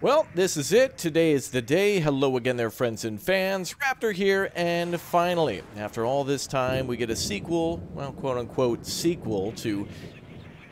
Well, this is it. Today is the day. Hello again there, friends and fans. Raptor here, and finally, after all this time, we get a sequel, well, quote-unquote sequel to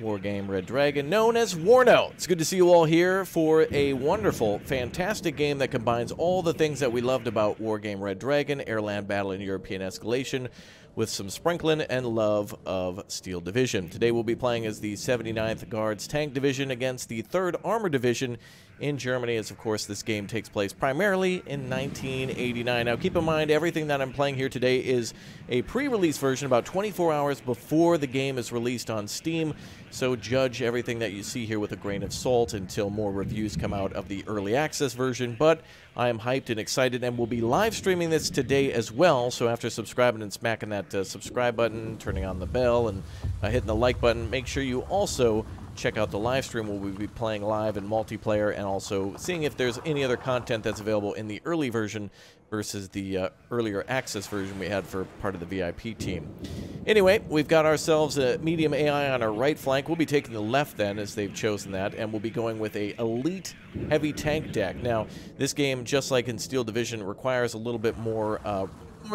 Wargame Red Dragon, known as Warno. It's good to see you all here for a wonderful, fantastic game that combines all the things that we loved about Wargame Red Dragon, air-land battle, and European escalation, with some sprinkling and love of Steel Division. Today we'll be playing as the 79th Guards Tank Division against the 3rd Armor Division in Germany, as of course this game takes place primarily in 1989. Now keep in mind, everything that I'm playing here today is a pre-release version about 24 hours before the game is released on Steam, so judge everything that you see here with a grain of salt until more reviews come out of the early access version. But I am hyped and excited, and we'll be live streaming this today as well, so after subscribing and smacking that subscribe button, turning on the bell, and hitting the like button, make sure you also check out the live stream where we'll be playing live and multiplayer, and also seeing if there's any other content that's available in the early version versus the earlier access version we had for part of the VIP team. Anyway, we've got ourselves a medium AI on our right flank. We'll be taking the left then, as they've chosen that, and we'll be going with a elite heavy tank deck. Now, this game, just like in Steel Division, requires a little bit more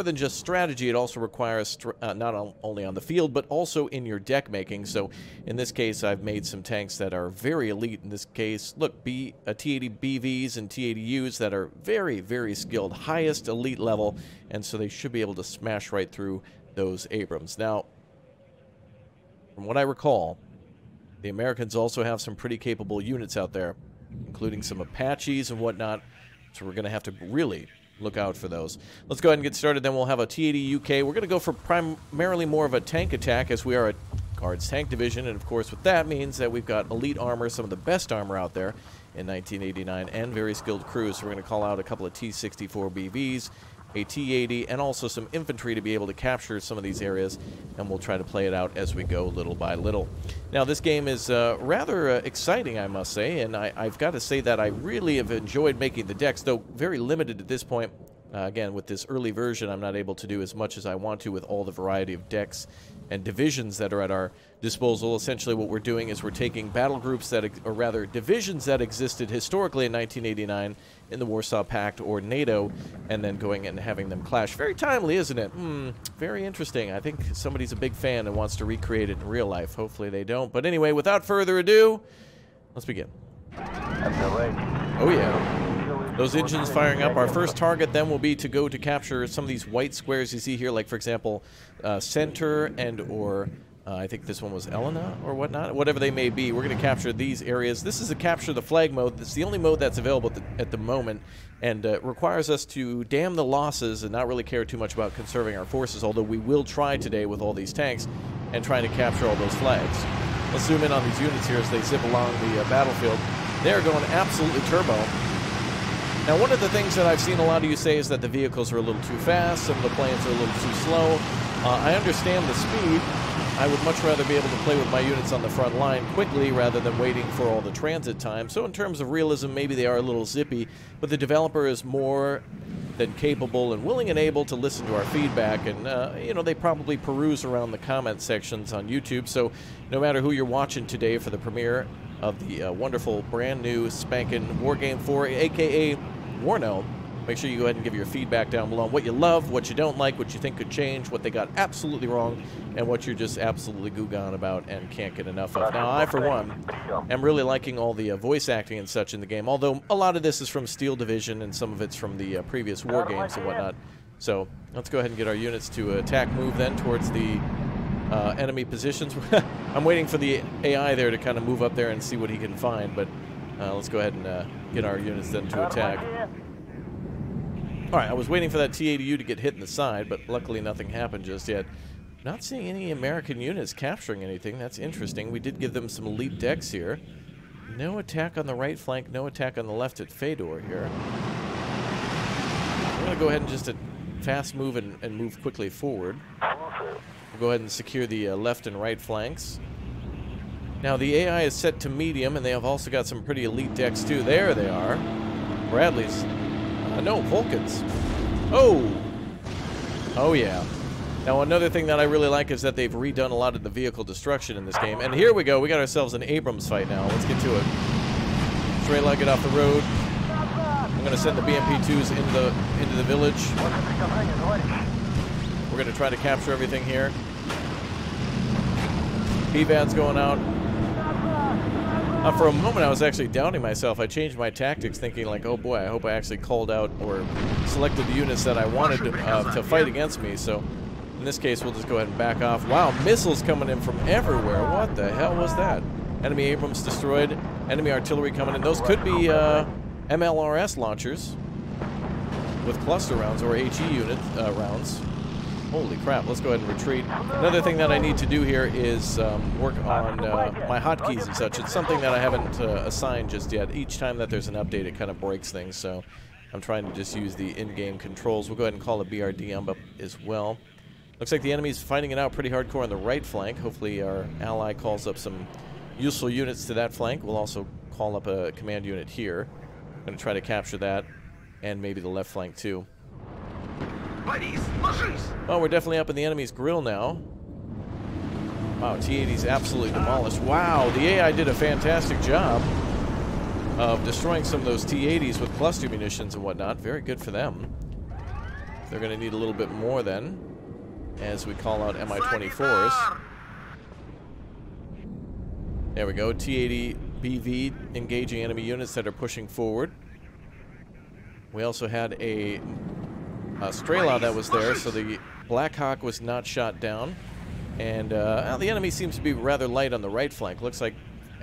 than just strategy. It also requires not only on the field, but also in your deck making. So in this case, I've made some tanks that are very elite. In this case, look, T-80 BVs and T-80Us that are very, very skilled, highest elite level, and so they should be able to smash right through those Abrams. Now, from what I recall, the Americans also have some pretty capable units out there, including some Apaches and whatnot, so we're going to have to really look out for those. Let's go ahead and get started. Then we'll have a T-80 UK. We're going to go for primarily more of a tank attack, as we are a Guards Tank Division, and of course what that means that we've got elite armor, some of the best armor out there in 1989, and very skilled crews. So we're going to call out a couple of T-64 BVs, a T-80, and also some infantry to be able to capture some of these areas, and we'll try to play it out as we go little by little. Now, this game is rather exciting, I must say, and I've got to say that I really have enjoyed making the decks, though very limited at this point. Again, with this early version, I'm not able to do as much as I want to with all the variety of decks and divisions that are at our disposal. Essentially, what we're doing is we're taking battle groups that, or rather divisions that existed historically in 1989 in the Warsaw Pact or NATO, and then going and having them clash. Very timely, isn't it? Very interesting. I think somebody's a big fan and wants to recreate it in real life. Hopefully they don't. But anyway, without further ado, let's begin. Oh yeah. Those engines firing up. Our first target then will be to go to capture some of these white squares you see here, like for example, center and or I think this one was Elena or whatnot, whatever they may be. We're going to capture these areas. This is a capture the flag mode. It's the only mode that's available at the moment, and requires us to dam the losses and not really care too much about conserving our forces, although we will try today with all these tanks and trying to capture all those flags. Let's zoom in on these units here as they zip along the battlefield. They're going absolutely turbo. Now, one of the things that I've seen a lot of you say is that the vehicles are a little too fast, some of the planes are a little too slow. I understand the speed. I would much rather be able to play with my units on the front line quickly rather than waiting for all the transit time. So in terms of realism, maybe they are a little zippy, but the developer is more than capable and willing and able to listen to our feedback, and you know, they probably peruse around the comment sections on YouTube. So no matter who you're watching today for the premiere of the wonderful brand new spanking Wargame 4, aka Warno, make sure you go ahead and give your feedback down below on what you love, what you don't like, what you think could change, what they got absolutely wrong, and what you're just absolutely goo-gone about and can't get enough of. Now, I, for one, am really liking all the voice acting and such in the game, although a lot of this is from Steel Division and some of it's from the previous war games and whatnot. So let's go ahead and get our units to attack move then towards the enemy positions. I'm waiting for the AI there to kind of move up there and see what he can find, but let's go ahead and get our units then to attack. Alright, I was waiting for that T-80U to get hit in the side, but luckily nothing happened just yet. Not seeing any American units capturing anything. That's interesting. We did give them some elite decks here. No attack on the right flank, no attack on the left at Fedor here. I'm going to go ahead and just fast move and move quickly forward. We'll go ahead and secure the left and right flanks. Now, the AI is set to medium, and they have also got some pretty elite decks, too. There they are. Bradley's. No, Vulcans. Oh! Oh, yeah. Now, another thing that I really like is that they've redone a lot of the vehicle destruction in this game. And here we go. We got ourselves an Abrams fight now. Let's get to it. Straight leg it off the road. going to send the BMP-2s into the village. We're going to try to capture everything here. PVAD's going out. For a moment, I was actually doubting myself. I changed my tactics, thinking like, oh boy, I hope I actually called out or selected the units that I wanted to fight against me. So in this case, we'll just go ahead and back off. Wow, missiles coming in from everywhere. What the hell was that? Enemy Abrams destroyed. Enemy artillery coming in. Those could be MLRS launchers with cluster rounds or HE unit rounds. Holy crap, let's go ahead and retreat. Another thing that I need to do here is work on my hotkeys and such. It's something that I haven't assigned just yet. Each time that there's an update, it kind of breaks things, so I'm trying to just use the in-game controls. We'll go ahead and call a BRDM up as well. Looks like the enemy's fighting it out pretty hardcore on the right flank. Hopefully our ally calls up some useful units to that flank. We'll also call up a command unit here. I'm going to try to capture that, and maybe the left flank too. Oh, we're definitely up in the enemy's grill now. Wow, T-80's absolutely demolished. Wow, the AI did a fantastic job of destroying some of those T-80s with cluster munitions and whatnot. Very good for them. They're going to need a little bit more then, as we call out Mi-24s. There we go, T-80 BV engaging enemy units that are pushing forward. We also had a Strela that was there, so the Black Hawk was not shot down. And well, the enemy seems to be rather light on the right flank. Looks like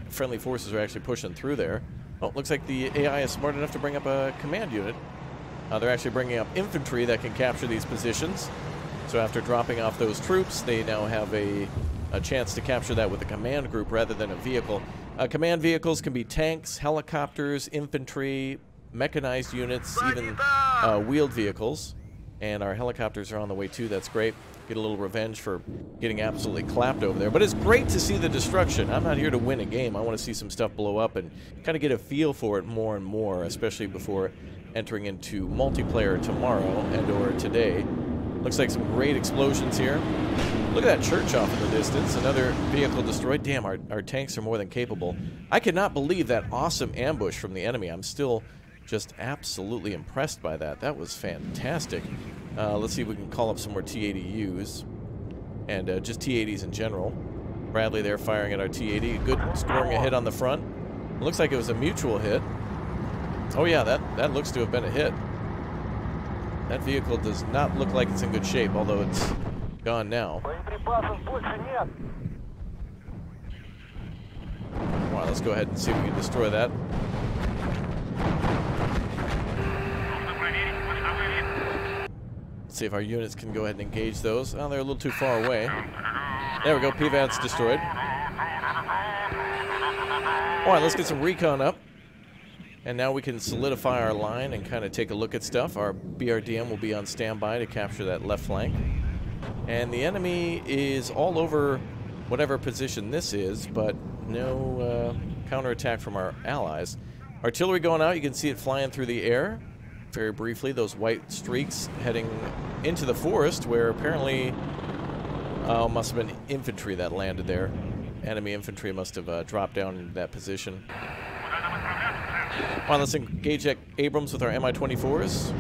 friendly forces are actually pushing through there. Oh, looks like the AI is smart enough to bring up a command unit. They're actually bringing up infantry that can capture these positions. So after dropping off those troops, they now have a chance to capture that with a command group rather than a vehicle. Command vehicles can be tanks, helicopters, infantry, mechanized units, even wheeled vehicles. And our helicopters are on the way too. That's great. Get a little revenge for getting absolutely clapped over there. But it's great to see the destruction. I'm not here to win a game. I want to see some stuff blow up and kind of get a feel for it more and more, especially before entering into multiplayer tomorrow and or today. Looks like some great explosions here. Look at that church off in the distance. Another vehicle destroyed. Damn, our tanks are more than capable. I cannot believe that awesome ambush from the enemy. I'm still just absolutely impressed by that. That was fantastic. Let's see if we can call up some more T-80Us and just T-80s in general. Bradley there firing at our T-80. Good, scoring a hit on the front. It looks like it was a mutual hit. Oh yeah, that looks to have been a hit. That vehicle does not look like it's in good shape, although it's gone now. Wow, let's go ahead and see if we can destroy that. Let's see if our units can go ahead and engage those. Oh, they're a little too far away. There we go, PVAD's destroyed. Alright, let's get some recon up. And now we can solidify our line and kind of take a look at stuff. Our BRDM will be on standby to capture that left flank. And the enemy is all over whatever position this is, but no counterattack from our allies. Artillery going out, you can see it flying through the air. Very briefly, those white streaks heading into the forest, where apparently must have been infantry that landed there. Enemy infantry must have dropped down into that position. Well, let's engage Abrams with our Mi-24s.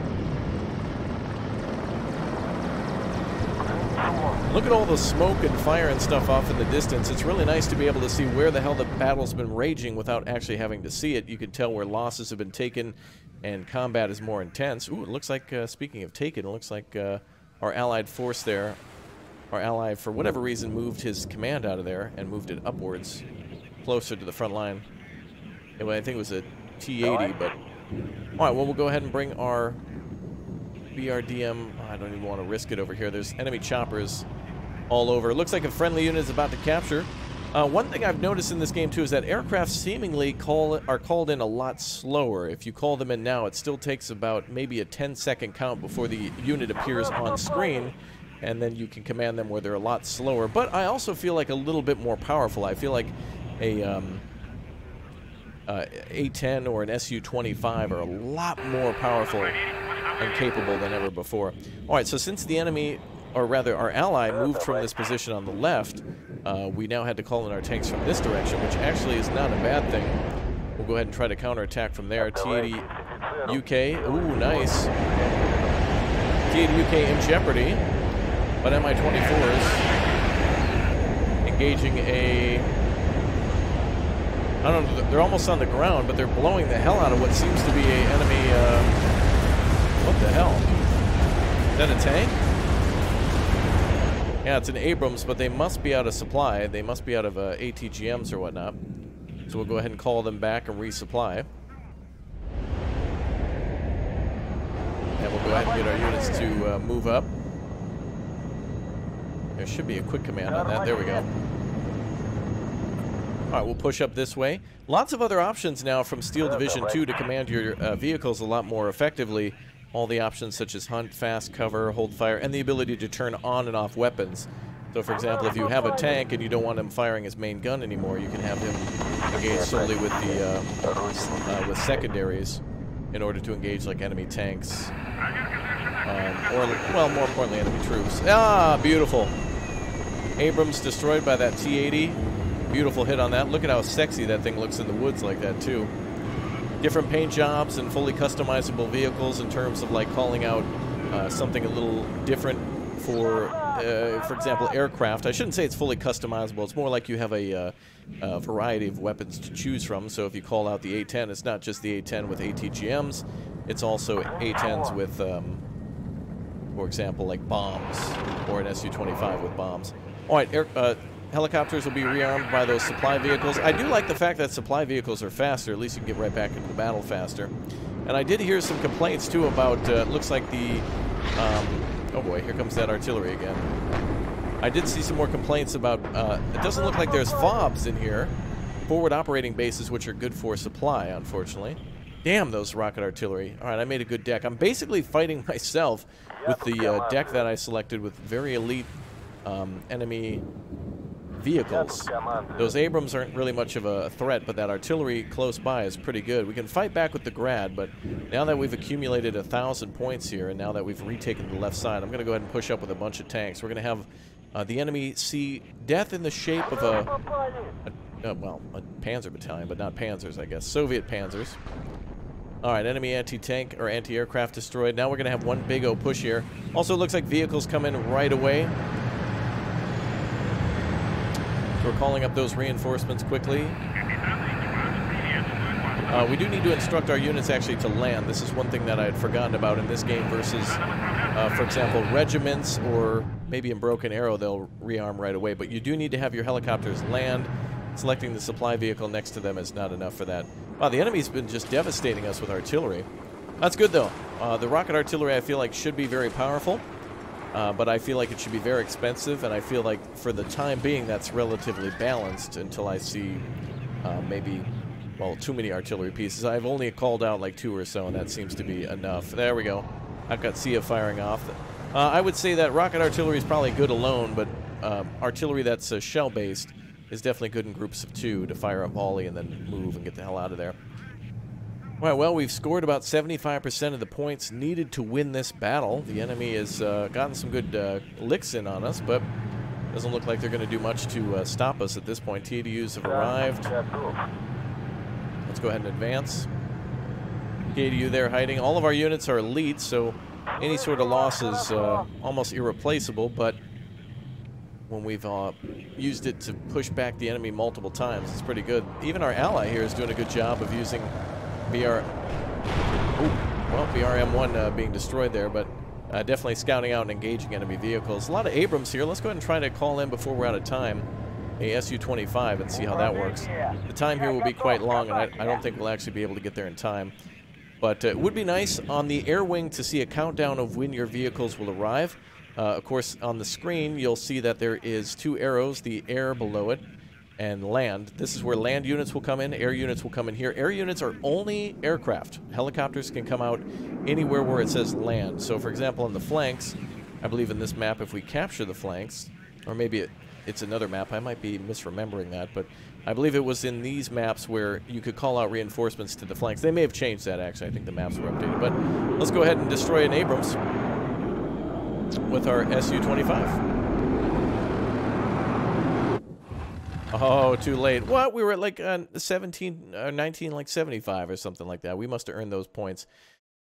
Look at all the smoke and fire and stuff off in the distance. It's really nice to be able to see where the hell the battle's been raging without actually having to see it. You can tell where losses have been taken and combat is more intense. Ooh, it looks like, speaking of taken, it looks like our allied force there, our ally, for whatever reason, moved his command out of there and moved it upwards, closer to the front line. Anyway, I think it was a T-80, but... Alright, well, we'll go ahead and bring our BRDM... I don't even want to risk it over here. There's enemy choppers all over. It looks like a friendly unit is about to capture. One thing I've noticed in this game, too, is that aircraft seemingly are called in a lot slower. If you call them in now, it still takes about maybe a 10-second count before the unit appears on screen, and then you can command them where they're a lot slower. But I also feel like a little bit more powerful. I feel like a... A-10 or an Su-25 are a lot more powerful and capable than ever before. Alright, so since the enemy, or rather our ally, moved from this position on the left, we now had to call in our tanks from this direction, which actually is not a bad thing. We'll go ahead and try to counterattack from there. T-80 UK. Ooh, nice. T8 UK in jeopardy, but Mi-24s engaging a... I don't know, they're almost on the ground, but they're blowing the hell out of what seems to be a enemy, what the hell? Is that a tank? Yeah, it's an Abrams, but they must be out of supply. They must be out of ATGMs or whatnot. So we'll go ahead and call them back and resupply. And we'll go ahead and get our units to move up. There should be a quick command on that. There we go. Alright, we'll push up this way. Lots of other options now from Steel Division 2 to command your vehicles a lot more effectively. All the options such as hunt, fast, cover, hold fire, and the ability to turn on and off weapons. So for example, if you have a tank and you don't want him firing his main gun anymore, you can have him engage solely with the with secondaries in order to engage like enemy tanks. Or, well, more importantly, enemy troops. Ah, beautiful. Abrams destroyed by that T-80. Beautiful hit on that. Look at how sexy that thing looks in the woods like that, too. Different paint jobs and fully customizable vehicles in terms of, like, calling out something a little different for example, aircraft. I shouldn't say it's fully customizable. It's more like you have a variety of weapons to choose from. So if you call out the A-10, it's not just the A-10 with ATGMs. It's also A-10s with... for example, like bombs, or an Su-25 with bombs. All right, helicopters will be rearmed by those supply vehicles. I do like the fact that supply vehicles are faster. At least you can get right back into the battle faster. And I did hear some complaints, too, about, looks like the, oh boy, here comes that artillery again. I did see some more complaints about, it doesn't look like there's FOBs in here. Forward operating bases, which are good for supply, unfortunately. Damn, those rocket artillery. All right, I made a good deck. I'm basically fighting myself with the deck that I selected with very elite enemy vehicles. Those Abrams aren't really much of a threat, but that artillery close by is pretty good. We can fight back with the Grad, but now that we've accumulated 1,000 points here, and now that we've retaken the left side, I'm going to go ahead and push up with a bunch of tanks. We're going to have the enemy see death in the shape of a Panzer battalion, but not Panzers, I guess. Soviet Panzers. Alright, enemy anti-tank or anti-aircraft destroyed. Now we're going to have one big O push here. Also, it looks like vehicles come in right away. So we're calling up those reinforcements quickly. We do need to instruct our units actually to land. This is one thing that I had forgotten about in this game versus, for example, regiments or maybe in Broken Arrow, they'll rearm right away. But you do need to have your helicopters land. Selecting the supply vehicle next to them is not enough for that. Wow, the enemy's been just devastating us with artillery. That's good, though. The rocket artillery, I feel like, should be very powerful. But I feel like it should be very expensive, and I feel like, for the time being, that's relatively balanced until I see maybe, well, too many artillery pieces. I've only called out like 2 or so, and that seems to be enough. There we go. I've got Sia firing off. I would say that rocket artillery is probably good alone, but artillery that's shell-based is definitely good in groups of 2 to fire a volley and then move and get the hell out of there. All right, well, we've scored about 75% of the points needed to win this battle. The enemy has gotten some good licks in on us, but doesn't look like they're going to do much to stop us at this point. TDUs have arrived. Let's go ahead and advance. TDU there hiding. All of our units are elite, so any sort of loss is almost irreplaceable, but when we've used it to push back the enemy multiple times, it's pretty good. Even our ally here is doing a good job of using BRM-1 being destroyed there, but definitely scouting out and engaging enemy vehicles. A lot of Abrams here. Let's go ahead and try to call in before we're out of time a Su-25 and see how that works. The time here will be quite long, and I don't think we'll actually be able to get there in time. But it would be nice on the air wing to see a countdown of when your vehicles will arrive. Of course, on the screen, you'll see that there is 2 arrows, the air below it, and land. This is where land units will come in. Air units will come in here. Air units are only aircraft. Helicopters can come out anywhere where it says land. So, for example, on the flanks, I believe in this map, if we capture the flanks, or maybe it's another map, I might be misremembering that, but I believe it was in these maps where you could call out reinforcements to the flanks. They may have changed that, actually. I think the maps were updated. But let's go ahead and destroy an Abrams with our Su-25. Oh, too late. What? We were at like 17 or 19, like 75 or something like that. We must have earned those points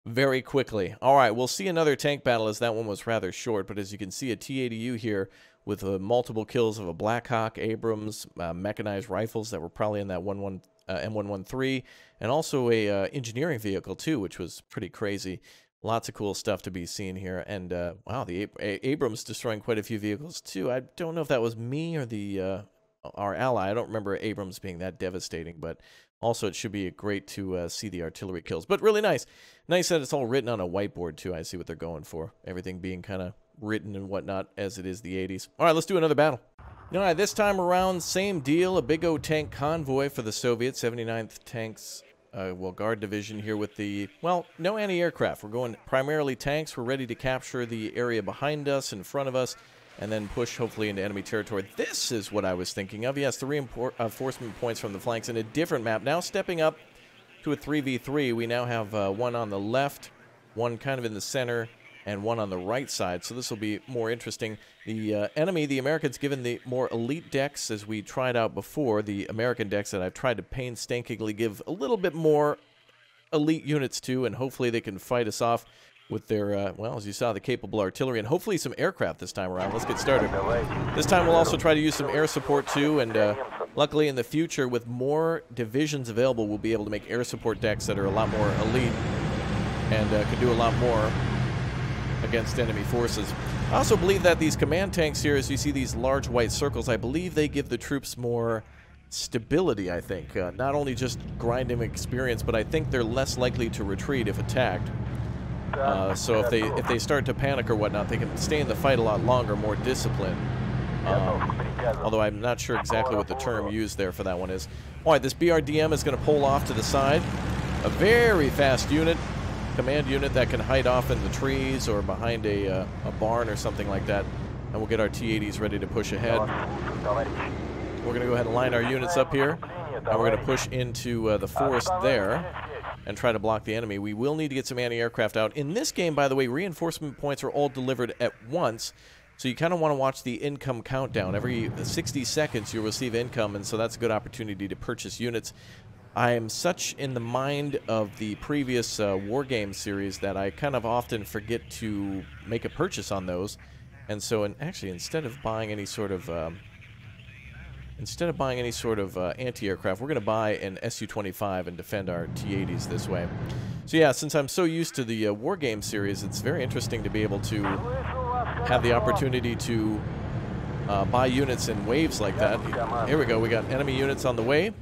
very quickly. All right, we'll see another tank battle as that one was rather short, but as you can see, a T-80U here with multiple kills of a Black Hawk, Abrams, mechanized rifles that were probably in that M113, and also a engineering vehicle too, which was pretty crazy. Lots of cool stuff to be seen here, and wow, the Abrams destroying quite a few vehicles too. I don't know if that was me or the our ally. I don't remember Abrams being that devastating, but also it should be great to see the artillery kills. But really nice. Nice that it's all written on a whiteboard too. I see what they're going for. Everything being kind of written and whatnot as it is the 80s. All right, let's do another battle. All right, this time around, same deal. A big O tank convoy for the Soviets, 79th Tanks Guard Division here with the, well, no anti-aircraft. We're going primarily tanks. We're ready to capture the area behind us, in front of us, and then push hopefully into enemy territory. This is what I was thinking of. Yes, the reinforcement points from the flanks in a different map. Now stepping up to a 3v3, we now have one on the left, one kind of in the center, and one on the right side. So this will be more interesting. The enemy, the Americans, given the more elite decks, as we tried out before, the American decks that I've tried to painstakingly give a little bit more elite units to, and hopefully they can fight us off with their, well, as you saw, the capable artillery, and hopefully some aircraft this time around. Let's get started. This time we'll also try to use some air support too, and luckily in the future, with more divisions available, we'll be able to make air support decks that are a lot more elite and can do a lot more against enemy forces. I also believe that these command tanks here, as you see these large white circles, I believe they give the troops more stability, I think. Not only just grinding experience, but I think they're less likely to retreat if attacked. So if they start to panic or whatnot, they can stay in the fight a lot longer, more disciplined. Although I'm not sure exactly what the term used there for that one is. All right, this BRDM is going to pull off to the side. A very fast unit, command unit that can hide off in the trees or behind a barn or something like that. And we'll get our T-80s ready to push ahead. We're going to go ahead and line our units up here. And we're going to push into the forest there and try to block the enemy. We will need to get some anti-aircraft out. In this game, by the way, reinforcement points are all delivered at once. So you kind of want to watch the income countdown. Every 60 seconds you'll receive income, and so that's a good opportunity to purchase units. I am such in the mind of the previous Wargame series that I kind of often forget to make a purchase on those. And so, actually, instead of buying any sort of anti-aircraft, we're going to buy an Su-25 and defend our T-80s this way. So yeah, since I'm so used to the Wargame series, it's very interesting to be able to have the opportunity to buy units in waves like that. Here we go. We got enemy units on the way.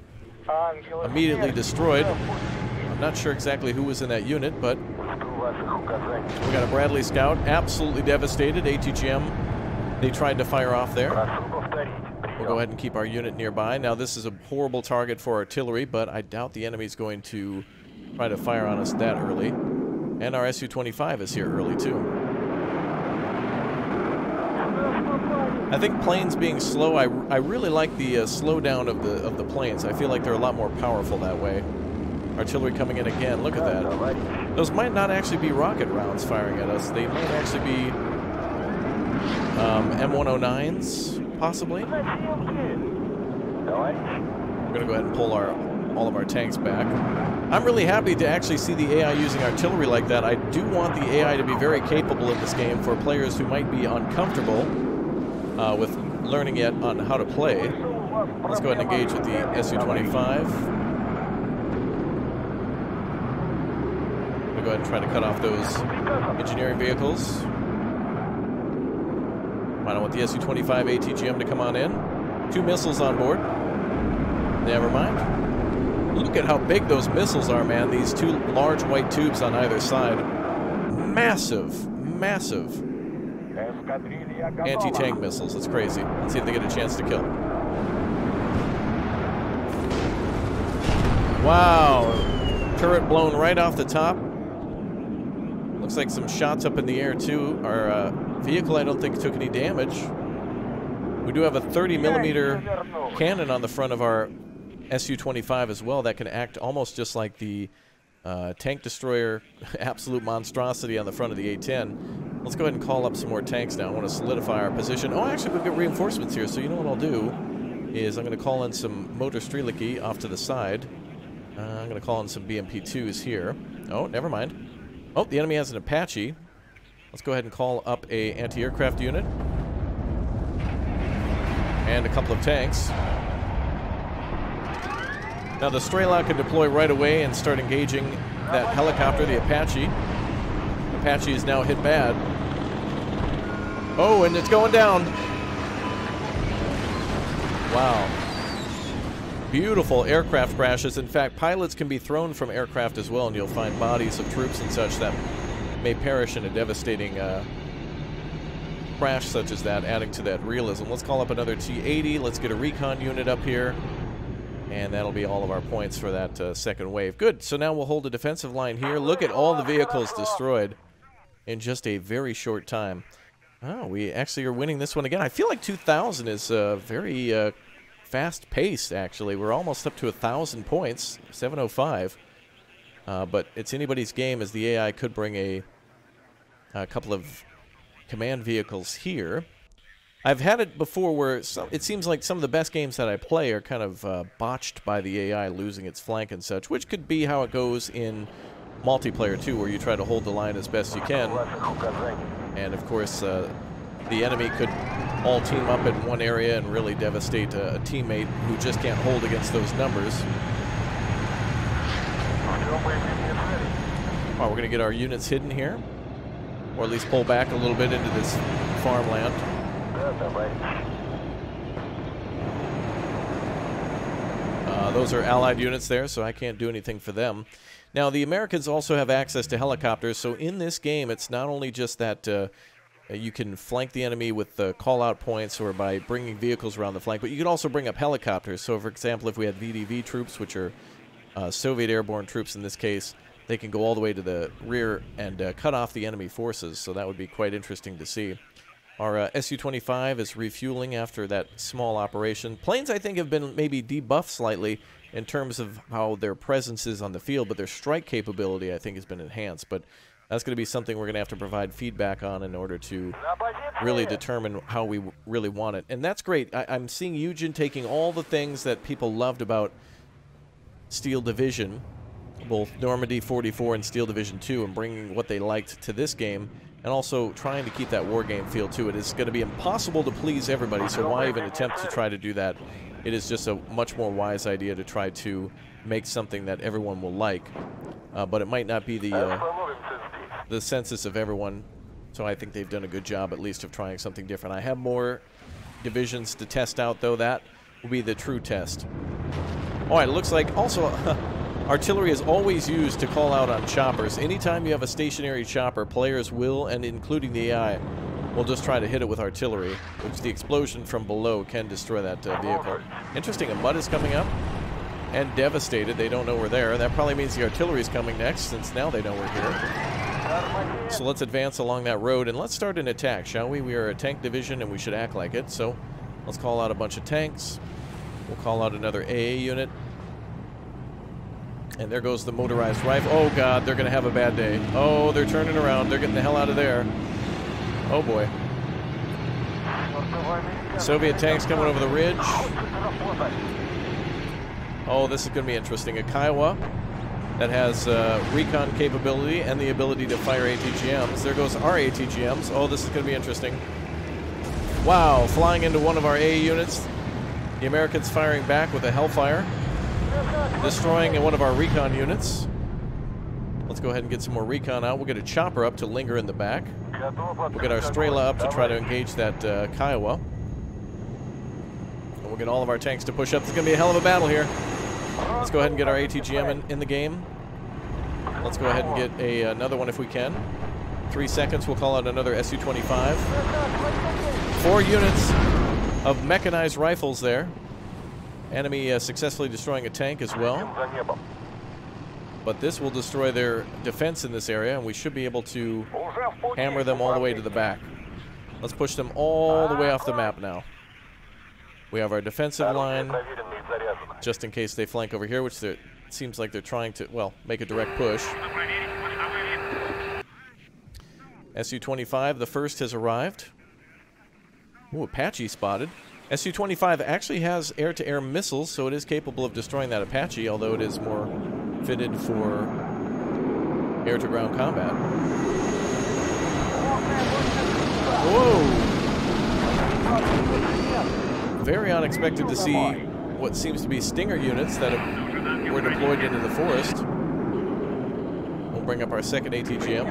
Immediately destroyed. I'm not sure exactly who was in that unit, but we got a Bradley Scout. Absolutely devastated. ATGM, they tried to fire off there. We'll go ahead and keep our unit nearby. Now this is a horrible target for artillery, but I doubt the enemy's going to try to fire on us that early. And our Su-25 is here early too. I think planes being slow, I really like the slowdown of the planes. I feel like they're a lot more powerful that way. Artillery coming in again. Look at that. Those might not actually be rocket rounds firing at us. They might actually be M109s. Possibly. We're going to go ahead and pull all of our tanks back. I'm really happy to actually see the AI using artillery like that. I do want the AI to be very capable in this game for players who might be uncomfortable with learning yet on how to play. Let's go ahead and engage with the Su-25. We'll go ahead and try to cut off those engineering vehicles. I want the Su-25 ATGM to come on in. 2 missiles on board. Never mind. Look at how big those missiles are, man. These 2 large white tubes on either side. Massive, massive anti-tank missiles. It's crazy. Let's see if they get a chance to kill. Wow. Turret blown right off the top. Looks like some shots up in the air, too. Our vehicle, I don't think, took any damage. We do have a 30mm cannon on the front of our Su-25 as well that can act almost just like the tank destroyer absolute monstrosity on the front of the A-10. Let's go ahead and call up some more tanks now. I want to solidify our position. Oh, actually, we've got reinforcements here, so you know what I'll do is I'm going to call in some motor Streliki off to the side. I'm going to call in some BMP-2s here. Oh, never mind. Oh, the enemy has an Apache. Let's go ahead and call up a anti-aircraft unit. And a couple of tanks. Now the Strela can deploy right away and start engaging that helicopter, the Apache. Apache is now hit bad. Oh, and it's going down. Wow. Beautiful aircraft crashes. In fact, pilots can be thrown from aircraft as well, and you'll find bodies of troops and such that may perish in a devastating crash such as that, adding to that realism. Let's call up another T-80. Let's get a recon unit up here. And that'll be all of our points for that second wave. Good. So now we'll hold a defensive line here. Look at all the vehicles destroyed in just a very short time. Oh, we actually are winning this one again. I feel like 2,000 is very fast-paced, actually. We're almost up to 1,000 points, 705. But it's anybody's game, as the AI could bring a couple of command vehicles here. I've had it before where it seems like some of the best games that I play are kind of botched by the AI losing its flank and such, which could be how it goes in multiplayer too, where you try to hold the line as best you can. And of course, the enemy could all team up in one area and really devastate a teammate who just can't hold against those numbers. All right, we're going to get our units hidden here, or at least pull back a little bit into this farmland. Those are Allied units there, so I can't do anything for them. Now, the Americans also have access to helicopters, so in this game, it's not only just that you can flank the enemy with call-out points or by bringing vehicles around the flank, but you can also bring up helicopters. So, for example, if we had VDV troops, which are Soviet airborne troops in this case, they can go all the way to the rear and cut off the enemy forces, so that would be quite interesting to see. Our Su-25 is refueling after that small operation. Planes, I think, have been maybe debuffed slightly in terms of how their presence is on the field, but their strike capability, I think, has been enhanced. But that's going to be something we're going to have to provide feedback on in order to really determine how we really want it. And that's great. I'm seeing Eugen taking all the things that people loved about Steel Division, both Normandy 44 and Steel Division 2, and bringing what they liked to this game, and also trying to keep that wargame feel to it. It's going to be impossible to please everybody, so why even attempt to try to do that? It is just a much more wise idea to try to make something that everyone will like, but it might not be the census of everyone, so I think they've done a good job at least of trying something different. I have more divisions to test out, though. That will be the true test. All right, it looks like also artillery is always used to call out on choppers. Anytime you have a stationary chopper, players will, and including the AI, will just try to hit it with artillery, which the explosion from below can destroy that vehicle. Interesting, a mud is coming up and devastated. They don't know we're there. That probably means the artillery is coming next, since now they know we're here. So let's advance along that road, and let's start an attack, shall we? We are a tank division, and we should act like it. So let's call out a bunch of tanks. We'll call out another AA unit. And there goes the motorized rifle. Oh, God, they're going to have a bad day. Oh, they're turning around. They're getting the hell out of there. Oh, boy. Soviet tanks coming over the ridge. Oh, this is going to be interesting. A Kiowa that has recon capability and the ability to fire ATGMs. There goes our ATGMs. Oh, this is going to be interesting. Wow, flying into one of our AA units. The Americans firing back with a Hellfire, destroying one of our recon units. Let's go ahead and get some more recon out. We'll get a chopper up to linger in the back. We'll get our Strela up to try to engage that Kiowa. And we'll get all of our tanks to push up. It's going to be a hell of a battle here. Let's go ahead and get our ATGM in the game. Let's go ahead and get another one if we can. 3 seconds, we'll call out another Su-25. 4 units of mechanized rifles there. Enemy successfully destroying a tank as well. But this will destroy their defense in this area, and we should be able to hammer them all the way to the back. Let's push them all the way off the map now. We have our defensive line, just in case they flank over here, which it seems like they're trying to, well, make a direct push. Su-25, the first has arrived. Ooh, Apache spotted. Su-25 actually has air-to-air missiles, so it is capable of destroying that Apache, although it is more fitted for air-to-ground combat. Whoa! Very unexpected to see what seems to be Stinger units that were deployed into the forest. We'll bring up our second ATGM.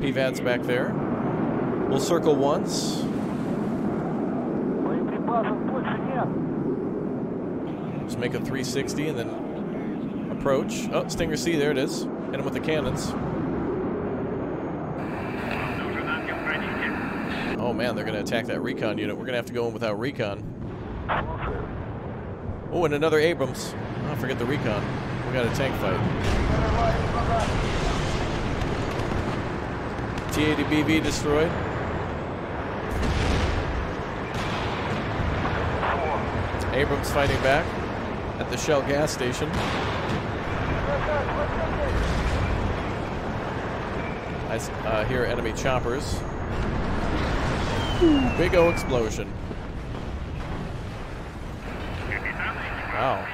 PVAD's back there. We'll circle once. Just make a 360 and then approach. Oh, Stinger C, there it is. Hit him with the cannons. Oh man, they're going to attack that recon unit. We're going to have to go in without recon. Oh, and another Abrams. Oh, forget the recon. We got a tank fight. T-80BV destroyed. Abrams fighting back at the Shell gas station. I hear enemy choppers. Big O explosion. Wow.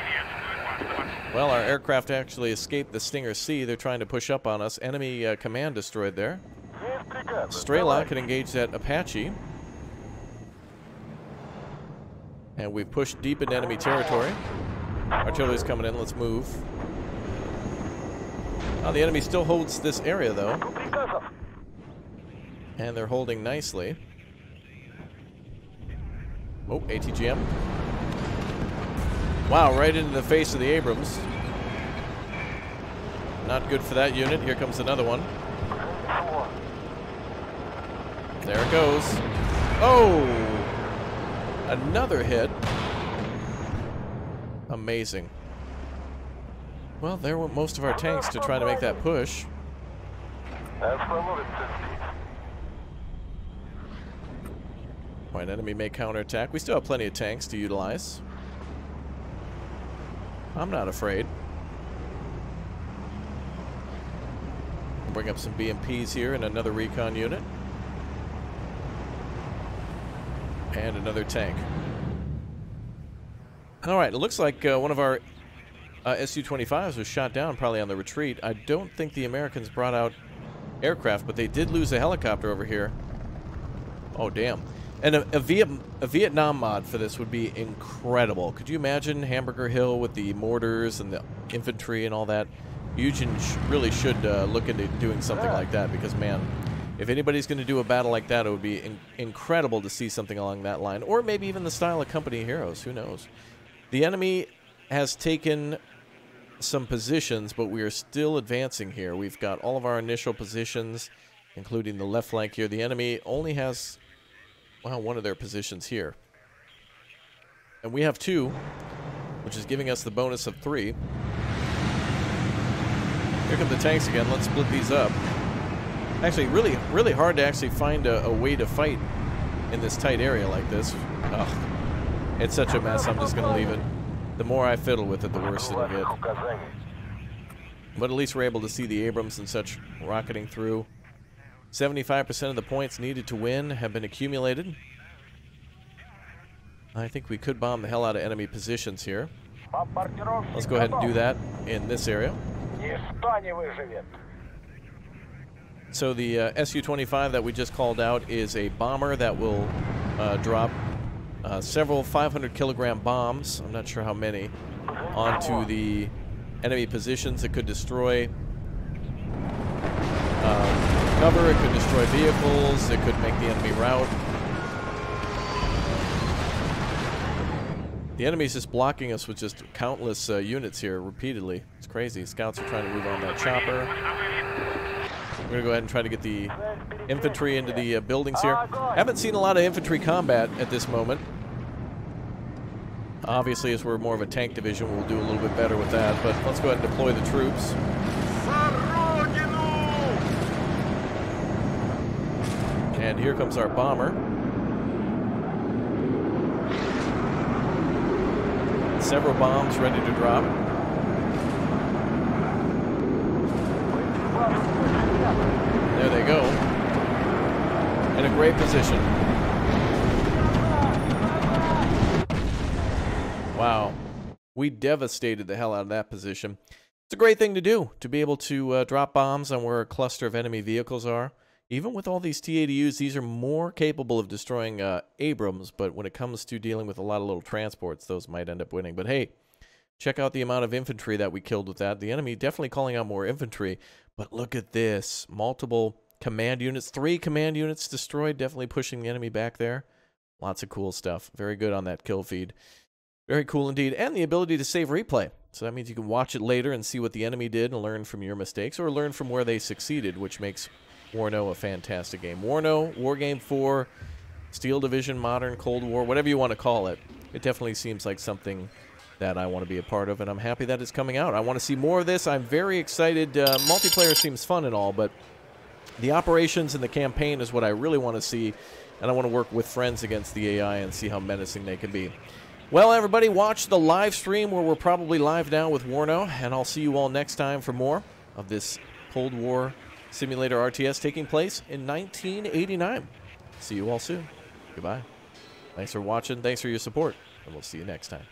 Well, our aircraft actually escaped the Stinger C. They're trying to push up on us. Enemy command destroyed there. Strela can engage that Apache. And we've pushed deep into enemy territory. Artillery's coming in. Let's move. Oh, the enemy still holds this area, though. And they're holding nicely. Oh, ATGM. Wow, right into the face of the Abrams. Not good for that unit. Here comes another one. There it goes. Oh! Another hit. Amazing. Well, there went most of our tanks to try to make that push. Point enemy may counterattack. We still have plenty of tanks to utilize. I'm not afraid. Bring up some BMPs here and another recon unit. And another tank. Alright, it looks like one of our Su-25s was shot down, probably on the retreat. I don't think the Americans brought out aircraft, but they did lose a helicopter over here. Oh, damn. And a Vietnam mod for this would be incredible. Could you imagine Hamburger Hill with the mortars and the infantry and all that? Eugen really should look into doing something like that, because, man, if anybody's going to do a battle like that, it would be incredible to see something along that line. Or maybe even the style of Company Heroes. Who knows? The enemy has taken some positions, but we are still advancing here. We've got all of our initial positions, including the left flank here. The enemy only has, well, one of their positions here. And we have two, which is giving us the bonus of 3. Here come the tanks again. Let's split these up. Actually, really hard to actually find a way to fight in this tight area like this. Ugh. It's such a mess, I'm just going to leave it. The more I fiddle with it, the worse it'll get. But at least we're able to see the Abrams and such rocketing through. 75% of the points needed to win have been accumulated. I think we could bomb the hell out of enemy positions here. Let's go ahead and do that in this area. So the Su-25 that we just called out is a bomber that will drop several 500-kilogram bombs, I'm not sure how many, onto the enemy positions. It could destroy cover, it could destroy vehicles, it could make the enemy rout. The enemy's just blocking us with just countless units here repeatedly. It's crazy. Scouts are trying to move on that chopper. We're going to go ahead and try to get the infantry into the buildings here. Haven't seen a lot of infantry combat at this moment. Obviously, as we're more of a tank division, we'll do a little bit better with that. But let's go ahead and deploy the troops. And here comes our bomber. Several bombs ready to drop. There they go. In a great position. Wow. We devastated the hell out of that position. It's a great thing to do, to be able to drop bombs on where a cluster of enemy vehicles are. Even with all these T-80Us, these are more capable of destroying Abrams, but when it comes to dealing with a lot of little transports, those might end up winning. But hey, check out the amount of infantry that we killed with that. The enemy definitely calling out more infantry, but look at this. Multiple command units, 3 command units destroyed, definitely pushing the enemy back there. Lots of cool stuff. Very good on that kill feed. Very cool indeed. And the ability to save replay. So that means you can watch it later and see what the enemy did and learn from your mistakes, or learn from where they succeeded, which makes Warno a fantastic game. Warno, Wargame 4, Steel Division, Modern, Cold War, whatever you want to call it. It definitely seems like something that I want to be a part of, and I'm happy that it's coming out. I want to see more of this. I'm very excited. Multiplayer seems fun and all, but the operations and the campaign is what I really want to see, and I want to work with friends against the AI and see how menacing they can be. Well, everybody, watch the live stream where we're probably live now with Warno, and I'll see you all next time for more of this Cold War Simulator RTS taking place in 1989. See you all soon. Goodbye. Thanks for watching. Thanks for your support, and we'll see you next time.